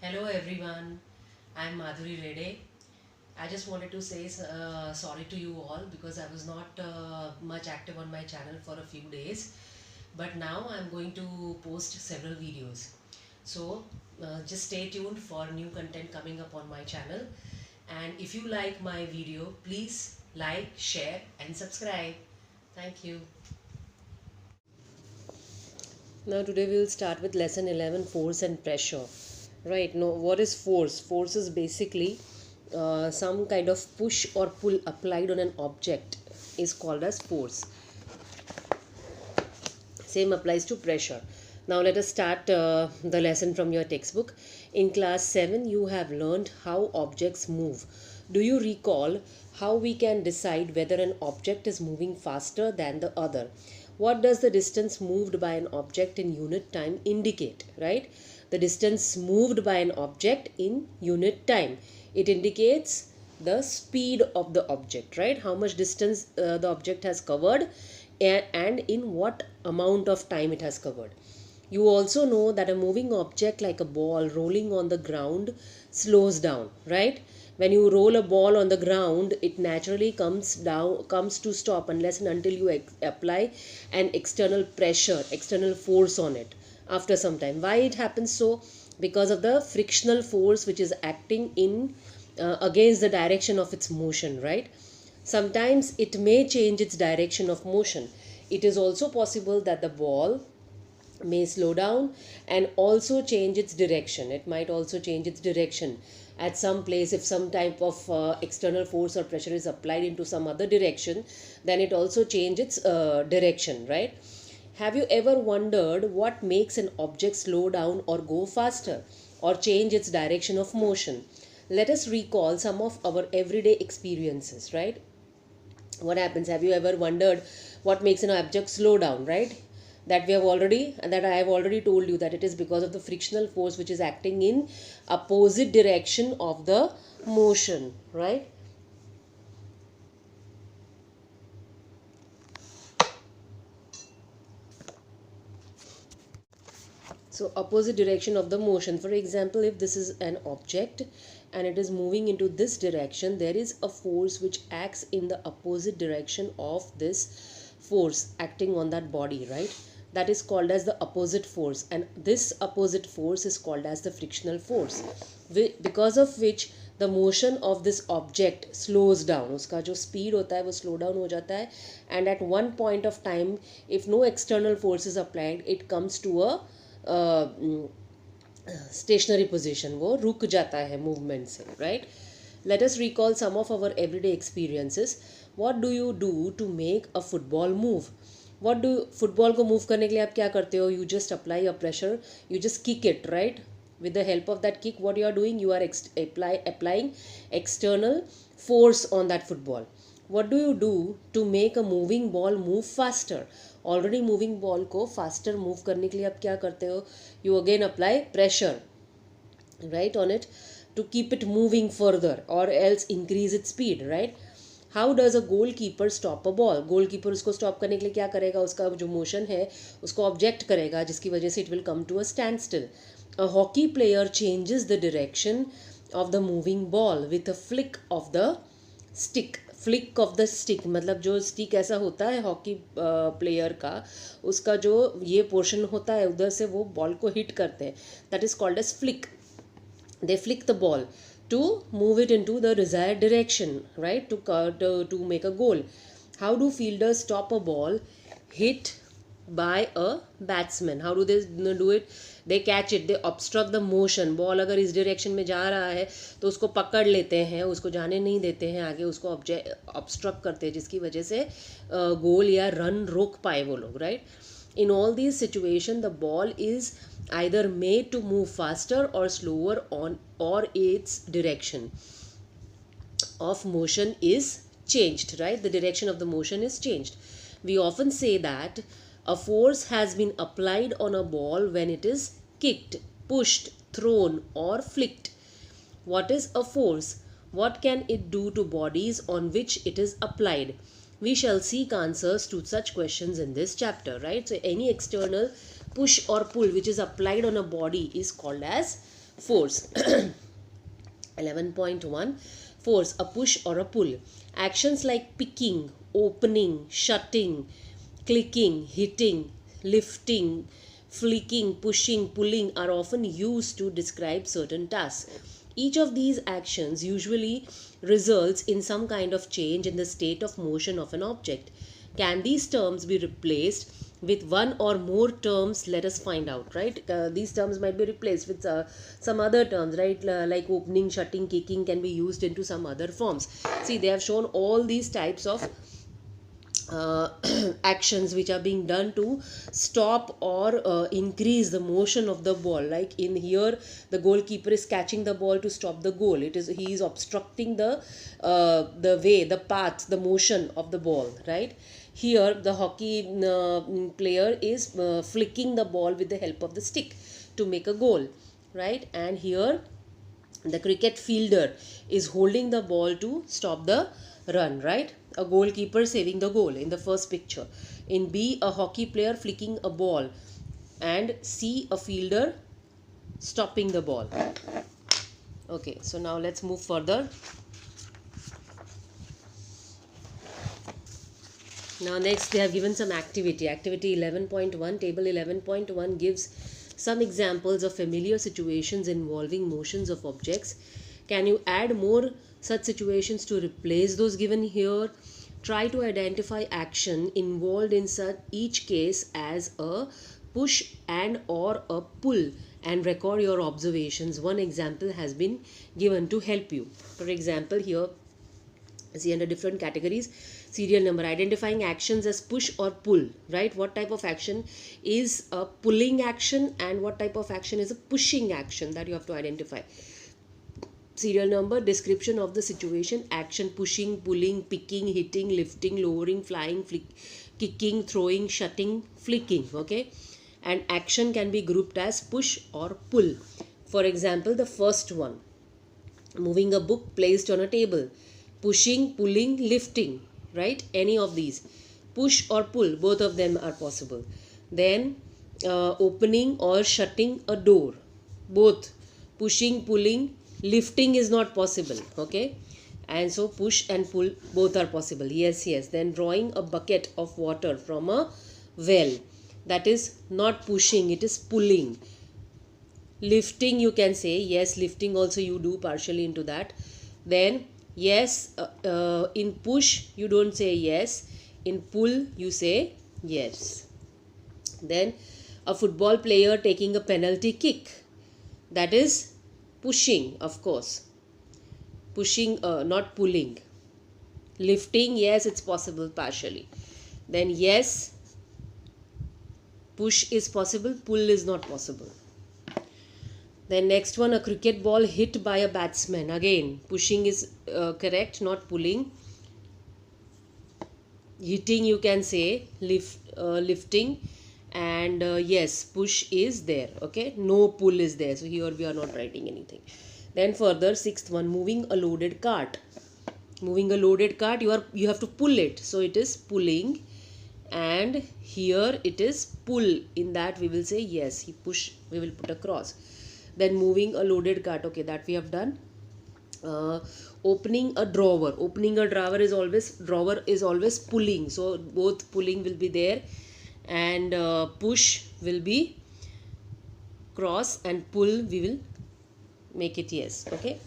Hello everyone, I'm Madhuri Rede. I just wanted to say sorry to you all because I was not much active on my channel for a few days, but now I'm going to post several videos. So just stay tuned for new content coming up on my channel. And if you like my video, please like, share, and subscribe. Thank you. Now today we will start with lesson 11, force and pressure. Right, now what is force? Force is basically some kind of push or pull applied on an object is called as force. Same applies to pressure. Now let us start the lesson from your textbook. In class 7 you have learned how objects move. Do you recall how we can decide whether an object is moving faster than the other? What does the distance moved by an object in unit time indicate, right? The distance moved by an object in unit time. It indicates the speed of the object, right? How much distance the object has covered and in what amount of time it has covered. You also know that a moving object like a ball rolling on the ground slows down, right? When you roll a ball on the ground, it naturally comes to stop unless and until you apply an external pressure, external force on it after some time. Why it happens so? Because of the frictional force which is acting in against the direction of its motion, right? Sometimes it may change its direction of motion. It is also possible that the ball may slow down and also change its direction. It might also change its direction at some place. If some type of external force or pressure is applied into some other direction, then it also changes its direction, right? Have you ever wondered what makes an object slow down or go faster or change its direction of motion? Let us recall some of our everyday experiences, right? What happens? Have you ever wondered what makes an object slow down, right? That I have already told you that it is because of the frictional force which is acting in opposite direction of the motion, right? So opposite direction of the motion. For example, if this is an object and it is moving into this direction, there is a force which acts in the opposite direction of this force acting on that body, right? That is called as the opposite force, and this opposite force is called as the frictional force, because of which the motion of this object slows down. उसका जो speed होता है वो slow down हो जाता है, and at one point of time, if no external force is applied, it comes to a stationary position, वो रुक जाता है मूवमेंट से, right? Let us recall some of our everyday experiences. What do you do to make a football move? Football को move करने के लिए आप क्या करते हो? You just apply a pressure, you just kick it, right? With the help of that kick, what you are doing, you are applying external force on that football. What do you do to make a moving ball move faster? Already moving ball को faster move करने के लिए आप क्या करते हो? You again apply pressure, right, on it to keep it moving further और else increase it speed, right? How does a goalkeeper stop a ball? Goalkeeper उसको स्टॉप करने के लिए क्या करेगा? उसका जो मोशन है उसको ऑब्जेक्ट करेगा, जिसकी वजह से it will come to a stand still. A hockey player changes the direction of the moving ball with a flick of the stick. Flick of the stick मतलब जो स्टिक ऐसा होता है हॉकी प्लेयर का, उसका जो ये पोर्शन होता है उधर से वो बॉल को हिट करते हैं. That is called as flick. They flick the ball to move it into the desired direction, right? To make a goal. How do fielders stop a ball hit by a batsman? How do they do it? They catch it, they obstruct the motion. Ball अगर इस direction में जा रहा है तो उसको पकड़ लेते हैं, उसको जाने नहीं देते हैं आगे, उसको ऑब्स्ट्रक्ट करते हैं, जिसकी वजह से गोल या रन रोक पाए वो लोग, right? In all these situations, the ball is either made to move faster or slower on, or its direction of motion is changed, right? The direction of the motion is changed. We often say that a force has been applied on a ball when it is kicked, pushed, thrown, or flicked. What is a force? What can it do to bodies on which it is applied? We shall seek answers to such questions in this chapter, right? So any external push or pull which is applied on a body is called as Force. 11.1 Force, a push or a pull. Actions like picking, opening, shutting, clicking, hitting, lifting, flicking, pushing, pulling are often used to describe certain tasks. Each of these actions usually results in some kind of change in the state of motion of an object. Can these terms be replaced with one or more terms? Let us find out, right? These terms might be replaced with some other terms, right? Like opening, shutting, kicking can be used into some other forms. See, they have shown all these types of uh, actions which are being done to stop or increase the motion of the ball. Like in here, the goalkeeper is catching the ball to stop the goal. He is obstructing the way, the path, the motion of the ball, right? Here the hockey player is flicking the ball with the help of the stick to make a goal, right? And here the cricket fielder is holding the ball to stop the run, right? A goalkeeper saving the goal in the first picture. In B, a hockey player flicking a ball, and C, a fielder stopping the ball. Okay, so now let's move further. Now next they have given some activity. Activity 11.1, table 11.1 gives some examples of familiar situations involving motions of objects. Can you add more such situations to replace those given here? Try to identify action involved in such each case as a push and or a pull and record your observations. One example has been given to help you. For example, here see under different categories, serial number, identifying actions as push or pull, right? What type of action is a pulling action and what type of action is a pushing action, that you have to identify. Serial number, description of the situation, action, pushing, pulling, picking, hitting, lifting, lowering, flying, kicking, throwing, shutting, flicking. Okay, and action can be grouped as push or pull. For example, the first one, moving a book placed on a table, pushing, pulling, lifting, right? Any of these, push or pull, both of them are possible. Then opening or shutting a door, both pushing, pulling, lifting is not possible. Okay, and so push and pull both are possible. Yes, yes. Then drawing a bucket of water from a well, that is not pushing, it is pulling. Lifting, you can say yes, lifting also you do partially into that. Then yes, in push you don't say yes, in pull you say yes. Then a football player taking a penalty kick, that is pushing, of course, pushing, not pulling. Lifting, yes, it's possible partially. Then yes, push is possible, pull is not possible. Then next one, a cricket ball hit by a batsman, again pushing is correct, not pulling. Hitting you can say lifting, and yes, push is there. Okay, no pull is there, so here we are not writing anything. Then further, sixth one, moving a loaded cart. Moving a loaded cart, you have to pull it, so it is pulling, and here it is pull. In that we will say yes, he push, we will put a cross. Then moving a loaded cart, okay, that we have done. Opening a drawer, opening a drawer is always pulling, so both pulling will be there, and push will be cross, and pull we will make it yes. Okay,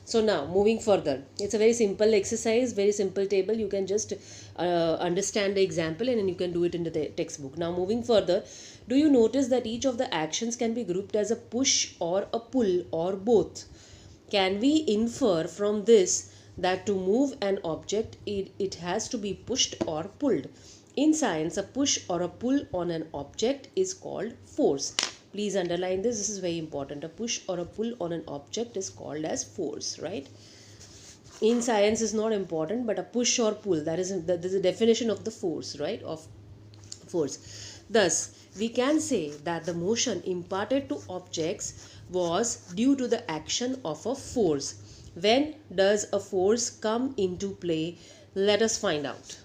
so now moving further, it's a very simple exercise, very simple table. You can just understand the example and then you can do it in the textbook. Now moving further, do you notice that each of the actions can be grouped as a push or a pull or both? Can we infer from this that to move an object it has to be pushed or pulled? In science, a push or a pull on an object is called force. Please underline this, this is very important. A push or a pull on an object is called as force, right? In science is not important, but a push or pull, that is the definition of the force, right? Of force. Thus, we can say that the motion imparted to objects was due to the action of a force. When does a force come into play? Let us find out.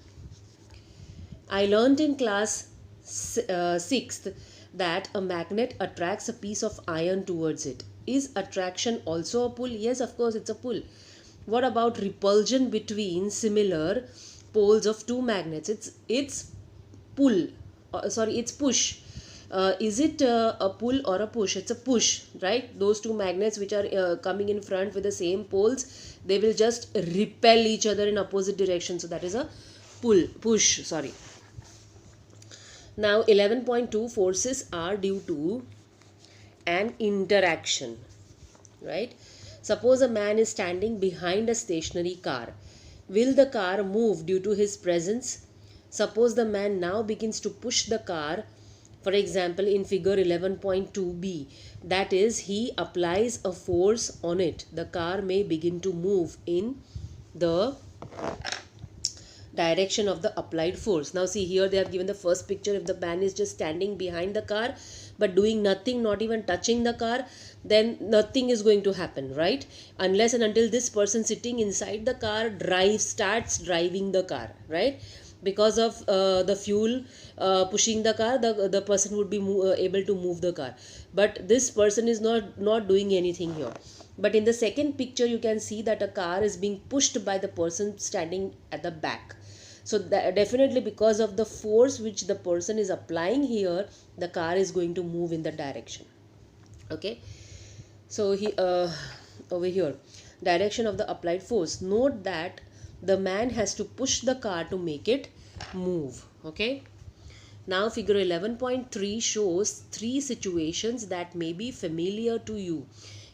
I learned in class 6th that a magnet attracts a piece of iron towards it. Is attraction also a pull? Yes, of course, it's a pull. What about repulsion between similar poles of two magnets? It's pull. Sorry, it's push. Is it a pull or a push? It's a push, right? Those two magnets which are coming in front with the same poles, they will just repel each other in opposite direction. So that is a push. Sorry. Now 11.2, forces are due to an interaction, right? Suppose a man is standing behind a stationary car. Will the car move due to his presence? Suppose the man now begins to push the car, for example in figure 11.2b, that is, he applies a force on it. The car may begin to move in the direction of the applied force. Now see, here they have given the first picture. If the man is just standing behind the car but doing nothing, not even touching the car, then nothing is going to happen, right? Unless and until this person sitting inside the car starts driving the car, right? Because of the fuel pushing the car, the person would be able to move the car. But this person is not doing anything here. But in the second picture you can see that a car is being pushed by the person standing at the back. So definitely because of the force which the person is applying here, the car is going to move in the direction. Okay, so over here, direction of the applied force. Note that the man has to push the car to make it move. Okay, now figure 11.3 shows three situations that may be familiar to you.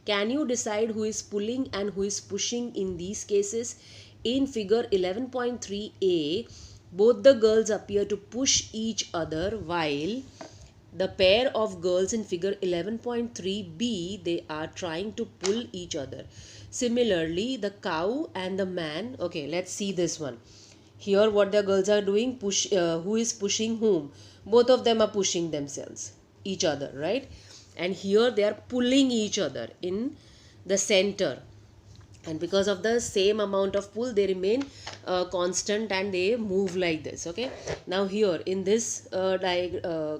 Can you decide who is pulling and who is pushing in these cases? In figure 11.3a, both the girls appear to push each other, while the pair of girls in figure 11.3b, they are trying to pull each other. Similarly, the cow and the man. Okay, let's see this one. Here what the girls are doing, who is pushing whom? Both of them are pushing themselves, each other, right? And here they are pulling each other in the center. And because of the same amount of pull, they remain constant and they move like this. Okay, now here in this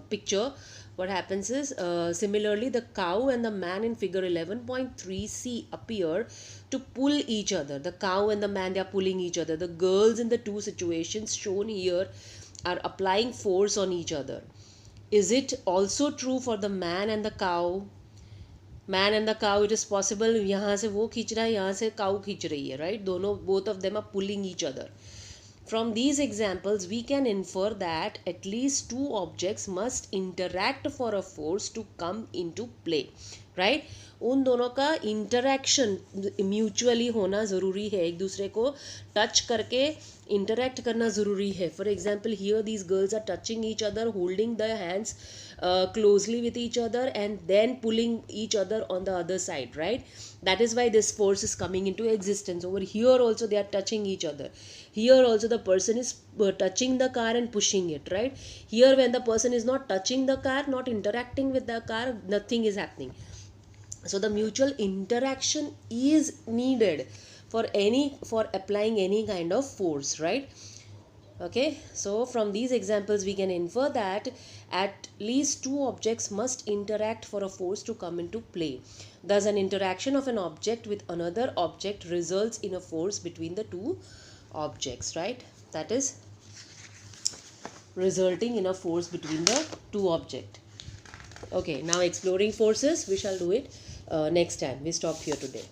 picture, what happens is, similarly the cow and the man in figure 11.3c appear to pull each other. The cow and the man, they are pulling each other. The girls in the two situations shown here are applying force on each other. Is it also true for the man and the cow? Man and the cow, it is possible यहाँ से वो खींच रहा है, यहाँ से cow खींच रही है, right? दोनों, both of them are pulling each other. From these examples, we can infer that at least two objects must interact for a force to come into play, right? उन दोनों का इंटरेक्शन म्यूचुअली होना ज़रूरी है, एक दूसरे को टच करके इंटरेक्ट करना ज़रूरी है. For example here these girls are touching each other, holding the hands closely with each other and then pulling each other on the other side, right? That is why this force is coming into existence. Over here also they are touching each other. Here also the person is touching the car and pushing it, right? Here when the person is not touching the car, not interacting with the car, nothing is happening. So the mutual interaction is needed for applying any kind of force, right? Okay, so from these examples we can infer that at least two objects must interact for a force to come into play. Thus an interaction of an object with another object results in a force between the two objects, right? That is resulting in a force between the two objects. Okay, now exploring forces, we shall do it next time. We stop here today.